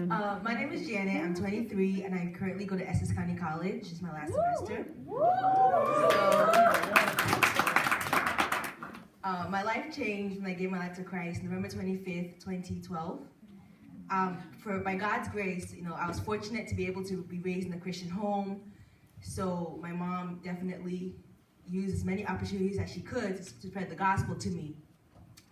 County. My name is Janet. I'm 23, and I currently go to Essex County College. It's my last semester. My life changed when I gave my life to Christ, November 25th, 2012. By God's grace, I was fortunate to be able to be raised in a Christian home. So my mom definitely used as many opportunities as she could to spread the gospel to me.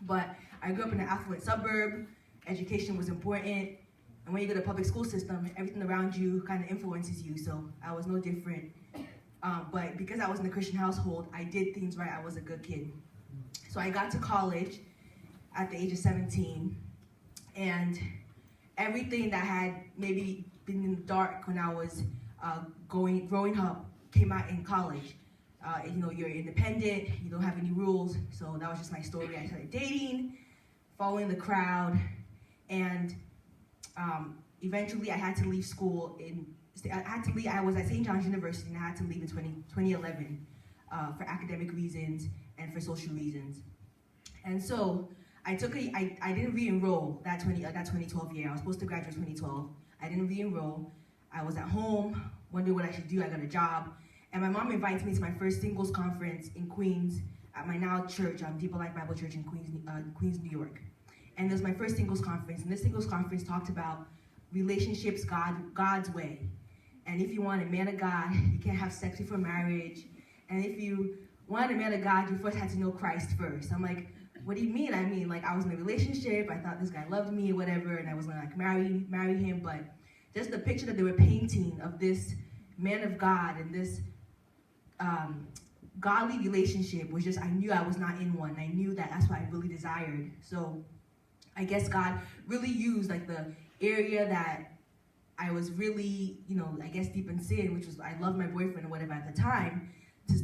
But I grew up in an affluent suburb. Education was important. And when you go to the public school system, everything around you kind of influences you. So I was no different. But because I was in a Christian household, I did things right. I was a good kid. So I got to college at the age of 17. And everything that had maybe been in the dark when I was growing up came out in college. You're independent, you don't have any rules, so that was just my story. I started dating, following the crowd, and eventually I had to leave school. I was at St. John's University, and I had to leave in 2011 for academic reasons and for social reasons. And so I didn't re-enroll that 2012 year. I was supposed to graduate 2012. I didn't re-enroll. I was at home, wondering what I should do. I got a job. And my mom invited me to my first singles conference in Queens at my now church, Deeper Life Bible Church in Queens, New York. And it was my first singles conference. And this singles conference talked about relationships God's way. And if you want a man of God, you can't have sex before marriage. And if you wanted a man of God, you first had to know Christ first. I'm like, what do you mean? I mean, like, I was in a relationship. I thought this guy loved me or whatever, and I was gonna marry him. But just the picture that they were painting of this man of God and this godly relationship was just, I knew I was not in one. I knew that's what I really desired. So I guess God really used like the area that I was really, I guess deep in sin, which was I loved my boyfriend or whatever at the time,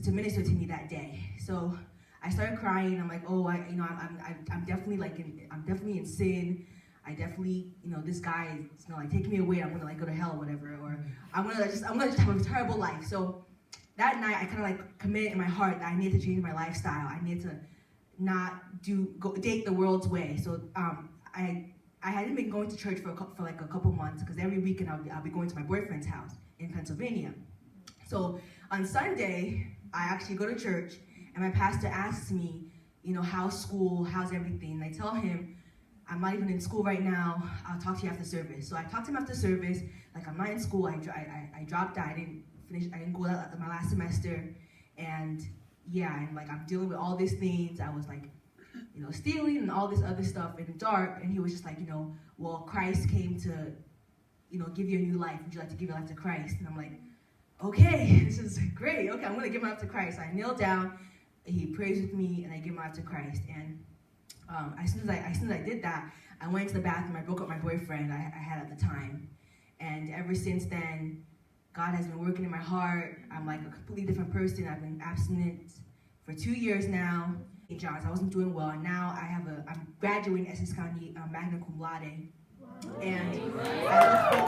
to minister to me that day. So I started crying. I'm like, oh, I'm definitely in sin. I definitely, this guy is gonna take me away. I'm gonna go to hell or whatever, or I'm gonna just have a terrible life. So that night, I kind of committed in my heart that I needed to change my lifestyle. I needed to not date the world's way. So I hadn't been going to church for like a couple months, because every weekend I'll be going to my boyfriend's house in Pennsylvania. So on Sunday, I actually go to church, and my pastor asks me, how's school, how's everything? And I tell him, I'm not even in school right now. I'll talk to you after service. So I talked to him after service. Like, I'm not in school. I dropped out. I didn't go out my last semester. And yeah, and like, I'm dealing with all these things. I was like, stealing and all this other stuff in the dark. And he was just like, well, Christ came to, give you a new life. Would you like to give your life to Christ? And I'm like, okay, this is great. Okay, I'm gonna give my life to Christ. I kneel down, he prays with me, and I give my life to Christ. And as soon as I did that, I went to the bathroom. I broke up my boyfriend I had at the time. And ever since then, God has been working in my heart. I'm like a completely different person. I've been abstinent for 2 years now. In Johns, I wasn't doing well, and now I'm graduating Essex County magna cum laude. And I look